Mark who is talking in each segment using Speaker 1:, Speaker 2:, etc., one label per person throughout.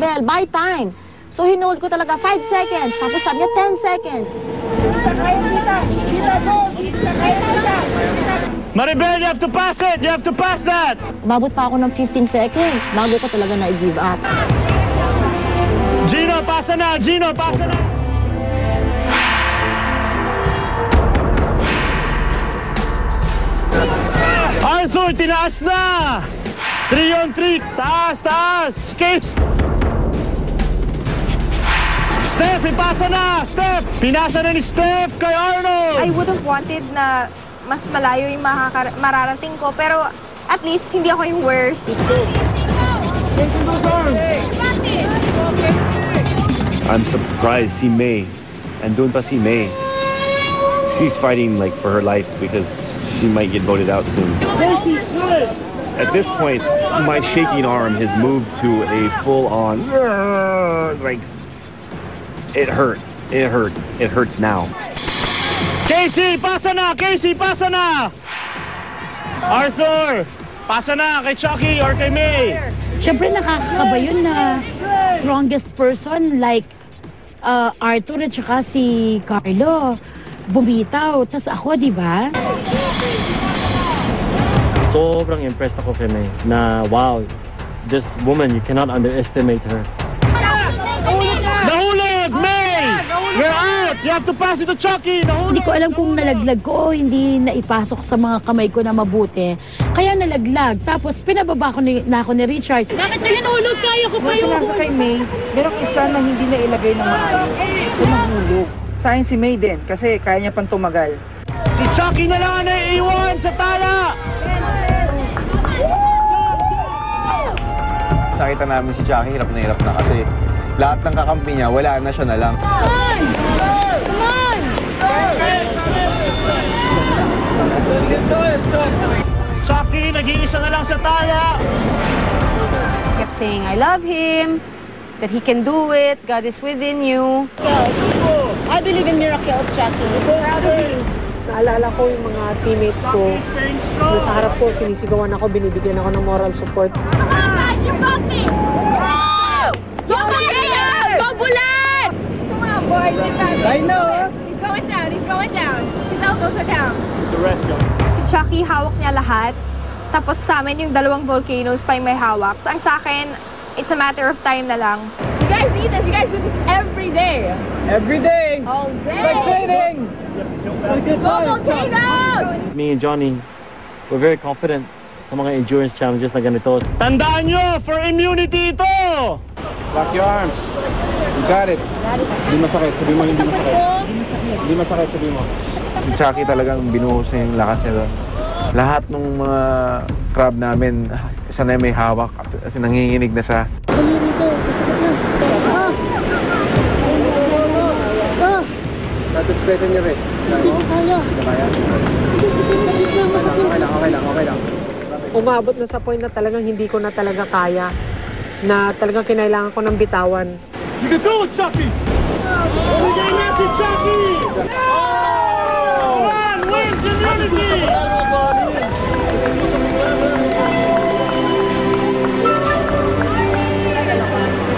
Speaker 1: Maribel, buy time. So hinold ko talaga 5 seconds, tapos sabi niya 10 seconds.
Speaker 2: Maribel, you have to pass it! You have to pass that!
Speaker 1: Umabot pa ako ng 15 seconds bago ko talaga na-give up.
Speaker 2: Gino, pasa na! Gino, pasa na! Arthur, tinaas na! 3 on 3! Taas, taas! Kate! Steph, ipasa na! Steph! Pinasa na ni Steph kay Arnold!
Speaker 3: I would have wanted na mas malayo yung mararating ko, pero at least hindi ako yung worst.
Speaker 4: I'm surprised si May. And doon pa si May. She's fighting like for her life because she might get voted out soon. At this point, my shaking arm has moved to a full-on like it hurt. It hurt. It hurts now.
Speaker 2: Casey, pasa na! Casey, pasa na! Arthur, pasa na kay Chucky or kay May.
Speaker 5: Siyempre nakakakaba yun na strongest person like Arthur at saka si Carlo bumitaw. Tas ako, di ba?
Speaker 6: Sobrang impressed ako kay May na wow, this woman, you cannot underestimate her.
Speaker 2: Nahulog! May! We're out! You have to pass it to Chucky! Nahulog!
Speaker 5: Hindi ko alam kung nalaglag ko o hindi naipasok sa mga kamay ko na mabuti. Kaya nalaglag. Tapos pinababa ko na ako ni Richard. Bakit na hinulog? Kaya ko pa
Speaker 7: Nung
Speaker 5: yung...
Speaker 7: nasa kay May, merong isa na hindi na ilagay ng maayos. So nahulog. Sa akin si May din kasi kaya niya pang tumagal.
Speaker 2: Si Chucky na lang ang naiiwan sa tala!
Speaker 8: Sakita namin si Chucky, hirap na kasi lahat ng kakampi niya, wala na siya na lang.
Speaker 5: Come on! Come on!
Speaker 2: Chucky, nag-iisa na lang sa tala!
Speaker 3: Kept saying, I love him, that he can do it, God is within you.
Speaker 1: I believe in miracles, Chucky.
Speaker 7: Naalala ko yung mga teammates ko na sa harap ko, sinisigawan ako, binibigyan ako ng moral support.
Speaker 5: Come on, guys! You got this! Go, Bulan! Go, Bulan!
Speaker 3: Come on, boys.
Speaker 7: I know!
Speaker 3: He's going down. He's going down. His elbows are down.
Speaker 2: The rest go.
Speaker 3: Si Chucky, hawak niya lahat. Tapos sa amin, yung dalawang volcanoes pa yung may hawak. Ang sa akin, it's a matter of time na lang.
Speaker 5: You guys need this. You guys do this every day.
Speaker 7: Every day!
Speaker 5: All day.
Speaker 7: Like training!
Speaker 5: Go, volcanoes!
Speaker 6: Me and Johnny, we're very confident sa mga endurance challenges na ganito.
Speaker 2: Tandaan nyo, for immunity ito!
Speaker 8: Lock your arms. You got it. Hindi masakit. Sabi mo hindi masakit. Hindi masakit, sabi mo. Si Chucky talagang binuhos niya yung lakas niya doon. Lahat ng mga crab namin, sana may hawak kasi nanginginig na siya.
Speaker 7: Dali rito, masakit na. Tapos straighten your wrist. Hindi ko kaya. Hindi ko kaya? Hindi na masakit. Okay lang. Umabot na sa point na talagang hindi ko na talaga kaya. Na talagang kinailangan ko ng bitawan.
Speaker 2: You can do it, Chucky! Bigay na si Chucky! Oh! One wins immunity!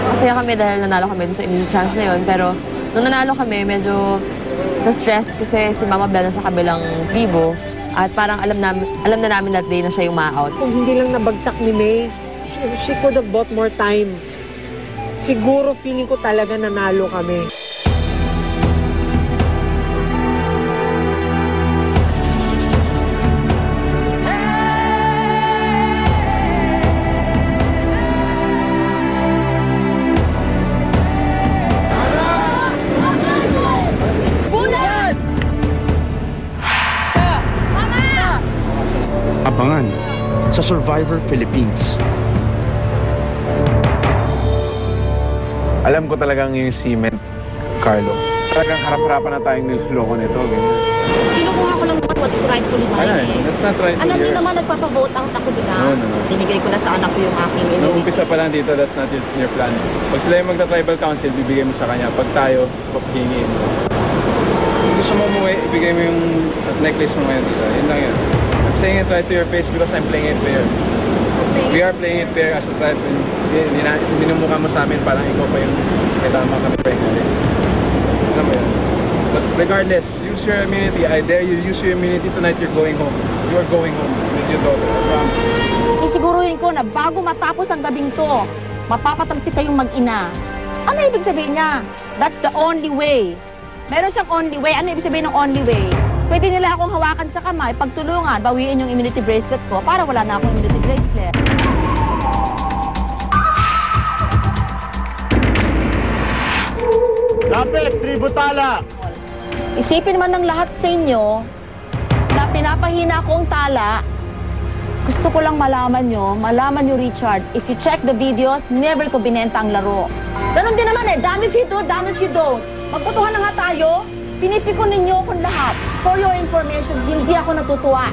Speaker 9: Masaya kami dahil nanalo kami sa immunity chance na yun. Pero nung nanalo kami, medyo na-stress kasi si Mama Bell nasa kabilang tribo. At parang alam na namin that day na siya yung ma-out.
Speaker 7: Kung hindi lang nabagsak ni May, she could have bought more time. Siguro feeling ko talaga nanalo kami.
Speaker 10: Abangan sa Survivor Philippines.
Speaker 8: Alam ko talagang yung cement, Carlo. Talagang harap-harapan na tayong niloloko nito. Ganyan.
Speaker 1: Kinukuha ko lang naman what is right to live.
Speaker 8: That's not right to
Speaker 1: Alam niyo
Speaker 8: hear.
Speaker 1: naman, nagpapavote out ako, di ba?
Speaker 8: No.
Speaker 1: Binigay ko na sa anak ko yung aking
Speaker 8: Nung
Speaker 1: immunity.
Speaker 8: umpisa pa lang dito, that's not your plan. Pag sila yung magta-tribal council, bibigay mo sa kanya. Pag tayo, hingin mo. Kung gusto mo umuwi, ibigay mo yung necklace mo ngayon dito. Yun lang yun. I'm saying it right to your face because I'm playing it fair. We are playing it fair as a tribe. minumukha mo sa amin parang ikaw pa yung kailangan kami pa yung alam mo yun. But regardless, use your immunity. I dare you, use your immunity tonight. You're going home. You are going home with your daughter. I promise.
Speaker 1: Sisiguruhin ko na bago matapos ang gabing to, mapapatalsik kayong mag-ina. Ano ibig sabihin niya? That's the only way. Meron siyang only way. Ano ibig sabihin ng only way? Pwede nila akong hawakan sa kamay, pagtulungan, bawiin yung immunity bracelet ko para wala na akong immunity bracelet.
Speaker 2: Lapit, tributala.
Speaker 1: Isipin man ng lahat sa inyo na pinapahina ko ang tala, gusto ko lang malaman nyo, Richard, if you check the videos, never ko binenta ang laro. Ganon din naman damn if you do, damn if you don't. Magputuhan na nga tayo, pinipiko ninyo akong lahat. For your information, hindi ako natutuwa.